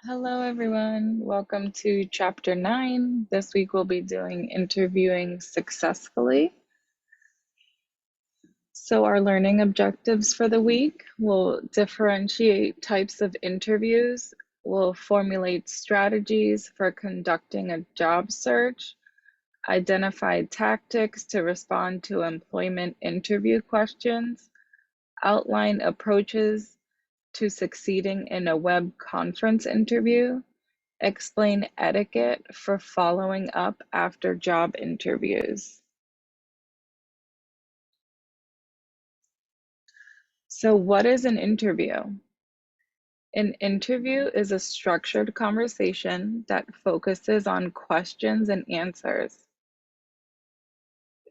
Hello, everyone. Welcome to Chapter 9. This week we'll be doing interviewing successfully. So, our learning objectives for the week will differentiate types of interviews, will formulate strategies for conducting a job search, identify tactics to respond to employment interview questions, outline approaches to succeeding in a web conference interview, explain etiquette for following up after job interviews. So, what is an interview? An interview is a structured conversation that focuses on questions and answers.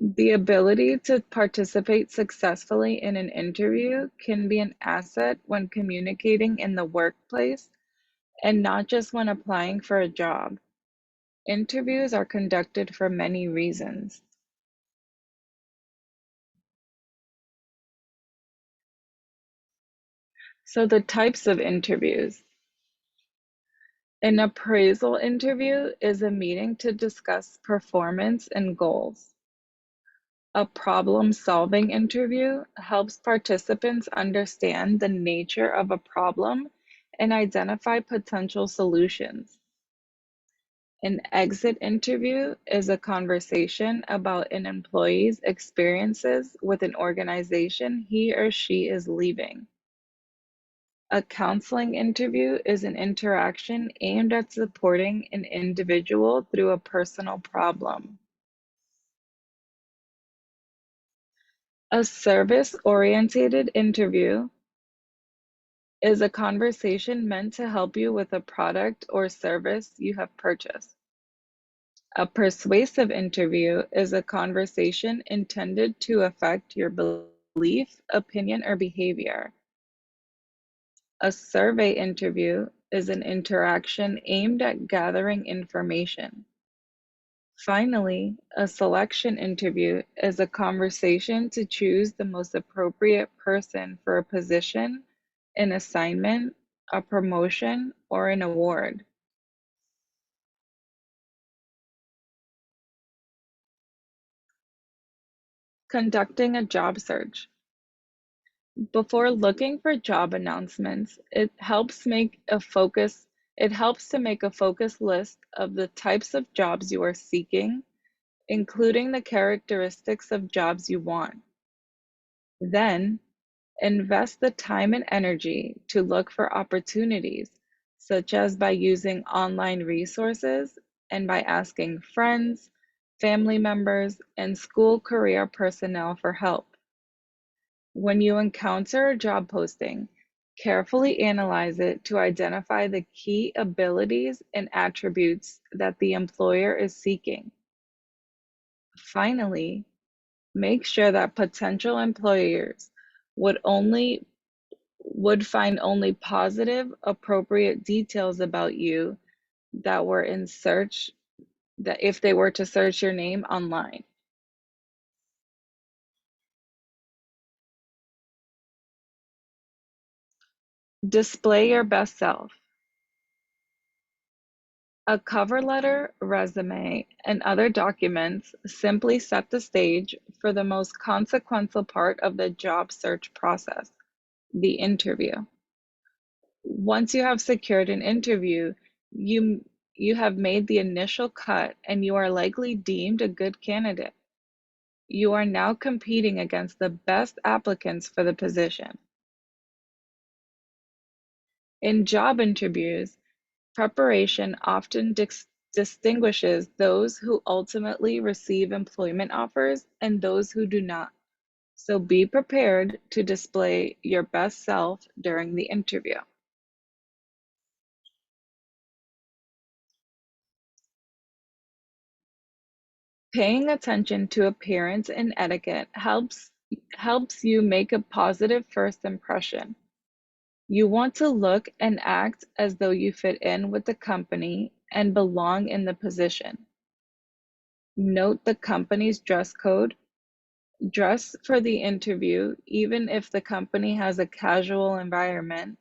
The ability to participate successfully in an interview can be an asset when communicating in the workplace and not just when applying for a job. Interviews are conducted for many reasons. So, the types of interviews. An appraisal interview is a meeting to discuss performance and goals. A problem-solving interview helps participants understand the nature of a problem and identify potential solutions. An exit interview is a conversation about an employee's experiences with an organization he or she is leaving. A counseling interview is an interaction aimed at supporting an individual through a personal problem. A service-oriented interview is a conversation meant to help you with a product or service you have purchased. A persuasive interview is a conversation intended to affect your belief, opinion, or behavior. A survey interview is an interaction aimed at gathering information. Finally, a selection interview is a conversation to choose the most appropriate person for a position, an assignment, a promotion, or an award. Conducting a job search. Before looking for job announcements, it helps to make a focused list of the types of jobs you are seeking, including the characteristics of jobs you want. Then, invest the time and energy to look for opportunities, such as by using online resources and by asking friends, family members, and school career personnel for help. When you encounter a job posting, carefully analyze it to identify the key abilities and attributes that the employer is seeking. Finally, make sure that potential employers would only would find only positive, appropriate details about you that were in search, that if they were to search your name online. Display your best self. A cover letter, resume, and other documents simply set the stage for the most consequential part of the job search process, the interview. Once you have secured an interview, you you have made the initial cut and you are likely deemed a good candidate. You are now competing against the best applicants for the position. In job interviews, preparation often distinguishes those who ultimately receive employment offers and those who do not. So be prepared to display your best self during the interview. Paying attention to appearance and etiquette helps you make a positive first impression. You want to look and act as though you fit in with the company and belong in the position. Note the company's dress code. Dress for the interview, even if the company has a casual environment.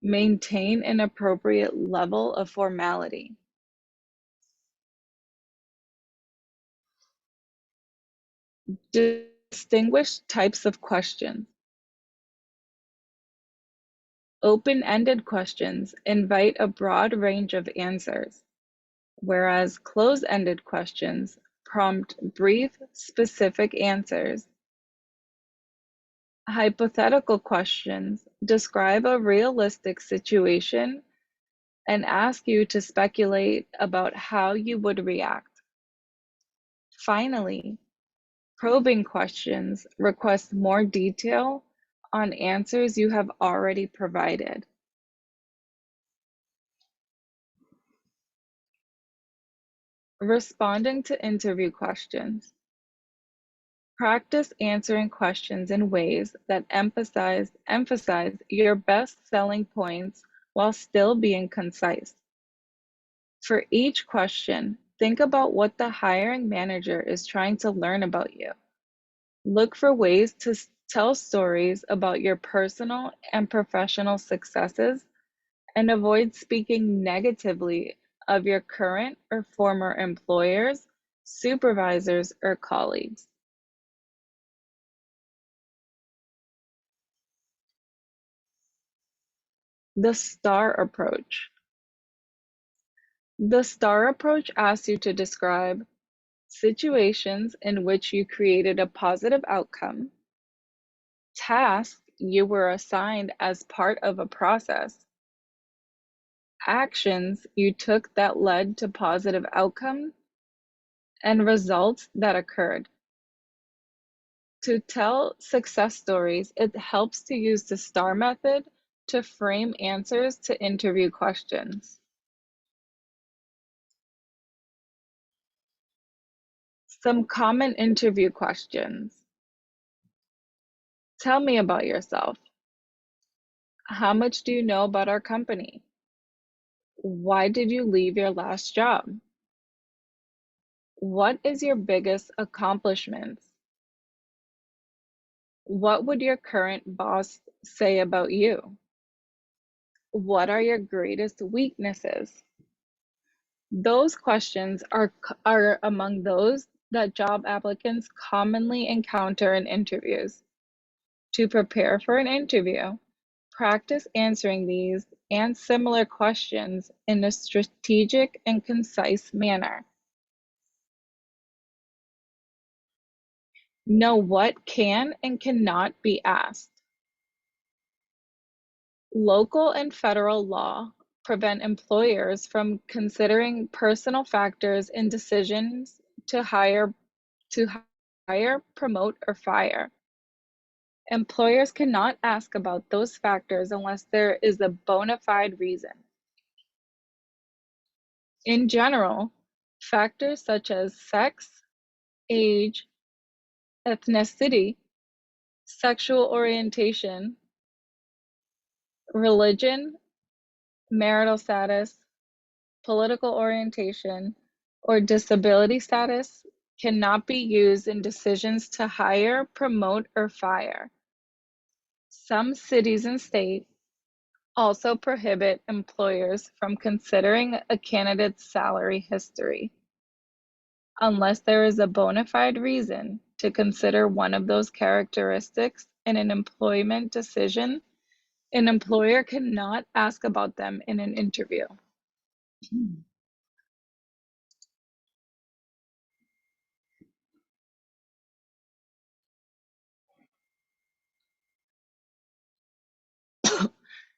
Maintain an appropriate level of formality. Distinguish types of questions. Open-ended questions invite a broad range of answers, whereas close-ended questions prompt brief, specific answers. Hypothetical questions describe a realistic situation and ask you to speculate about how you would react. Finally, probing questions request more detail on answers you have already provided. Responding to interview questions. Practice answering questions in ways that emphasize your best selling points while still being concise. For each question, think about what the hiring manager is trying to learn about you. Look for ways to tell stories about your personal and professional successes and avoid speaking negatively of your current or former employers, supervisors, or colleagues. The STAR approach. The STAR approach asks you to describe situations in which you created a positive outcome, tasks you were assigned as part of a process, actions you took that led to positive outcomes, and results that occurred. To tell success stories, it helps to use the STAR method to frame answers to interview questions. Some common interview questions. Tell me about yourself. How much do you know about our company? Why did you leave your last job? What is your biggest accomplishments? What would your current boss say about you? What are your greatest weaknesses? Those questions are among those that job applicants commonly encounter in interviews. To prepare for an interview, practice answering these and similar questions in a strategic and concise manner. Know what can and cannot be asked. Local and federal law prevent employers from considering personal factors in decisions to hire, to promote, or fire. Employers cannot ask about those factors unless there is a bona fide reason. In general, factors such as sex, age, ethnicity, sexual orientation, religion, marital status, political orientation, or disability status cannot be used in decisions to hire, promote, or fire. Some cities and states also prohibit employers from considering a candidate's salary history unless there is a bona fide reason to consider one of those characteristics in an employment decision. An employer cannot ask about them in an interview.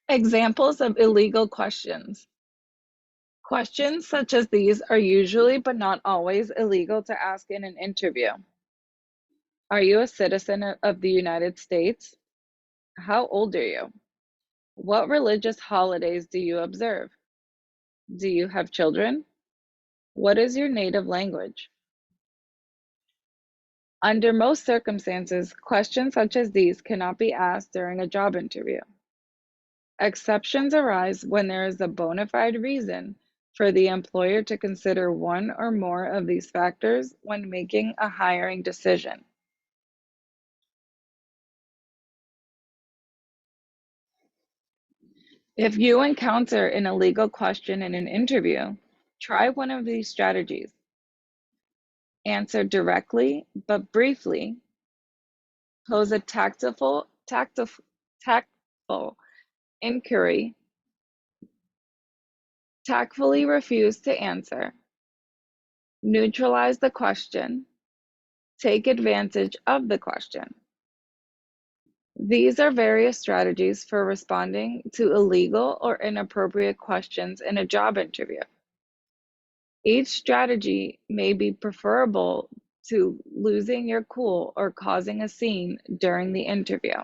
Examples of illegal questions. Questions such as these are usually, but not always, illegal to ask in an interview. Are you a citizen of the United States? How old are you? What religious holidays do you observe? Do you have children? What is your native language? Under most circumstances, questions such as these cannot be asked during a job interview. Exceptions arise when there is a bona fide reason for the employer to consider one or more of these factors when making a hiring decision. If you encounter an illegal question in an interview, try one of these strategies. Answer directly but briefly. Pose a tactful inquiry. Tactfully refuse to answer. Neutralize the question. Take advantage of the question. These are various strategies for responding to illegal or inappropriate questions in a job interview. Each strategy may be preferable to losing your cool or causing a scene during the interview.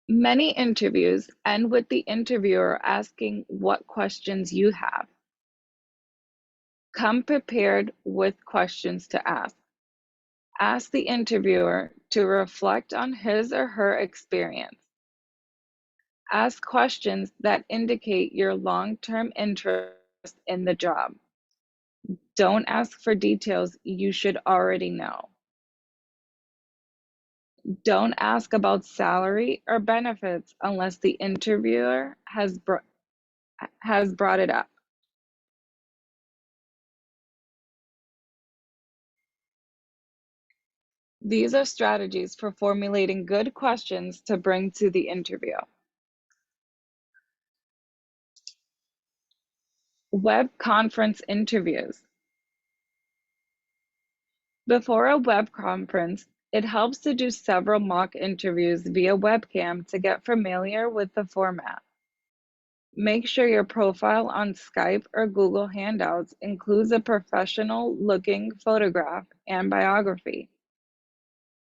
Many interviews end with the interviewer asking what questions you have. Come prepared with questions to ask. Ask the interviewer to reflect on his or her experience. Ask questions that indicate your long-term interest in the job. Don't ask for details you should already know. Don't ask about salary or benefits unless the interviewer has brought it up. These are strategies for formulating good questions to bring to the interview. Web conference interviews. Before a web conference, it helps to do several mock interviews via webcam to get familiar with the format. Make sure your profile on Skype or Google Hangouts includes a professional-looking photograph and biography.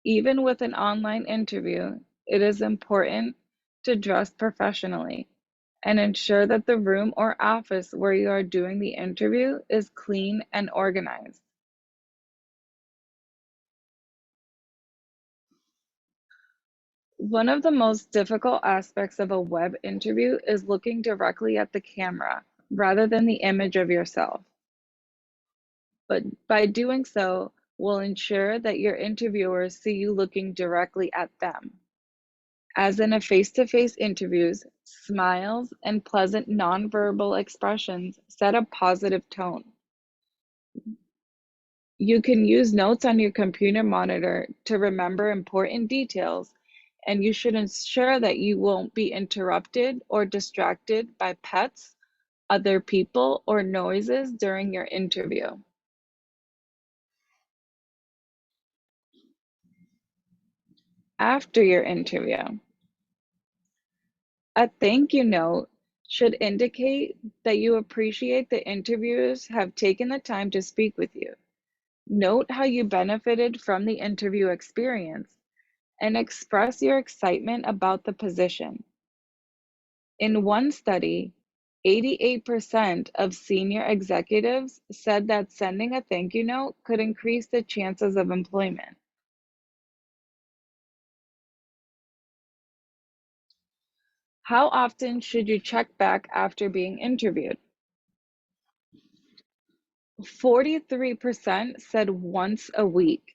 Even with an online interview, it is important to dress professionally and ensure that the room or office where you are doing the interview is clean and organized. One of the most difficult aspects of a web interview is looking directly at the camera rather than the image of yourself. But by doing so, will ensure that your interviewers see you looking directly at them. As in a face-to-face interviews, smiles and pleasant nonverbal expressions set a positive tone. You can use notes on your computer monitor to remember important details, and you should ensure that you won't be interrupted or distracted by pets, other people, or noises during your interview. After your interview, a thank you note should indicate that you appreciate the interviewers have taken the time to speak with you. Note how you benefited from the interview experience and express your excitement about the position. In one study, 88% of senior executives said that sending a thank you note could increase the chances of employment. How often should you check back after being interviewed? 43% said once a week.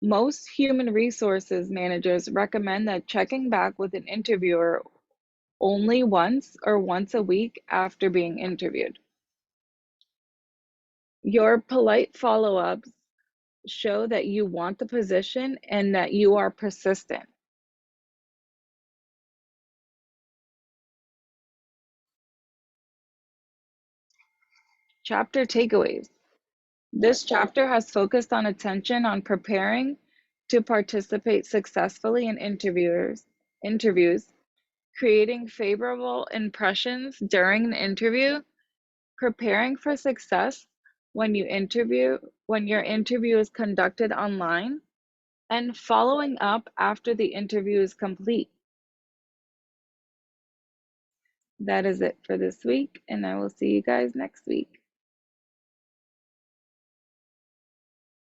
Most human resources managers recommend that checking back with an interviewer only once or once a week after being interviewed. Your polite follow-ups show that you want the position and that you are persistent. Chapter takeaways. This chapter has focused on attention on preparing to participate successfully in interviews, creating favorable impressions during an interview, preparing for success when your interview is conducted online, and following up after the interview is complete. That is it for this week, and I will see you guys next week.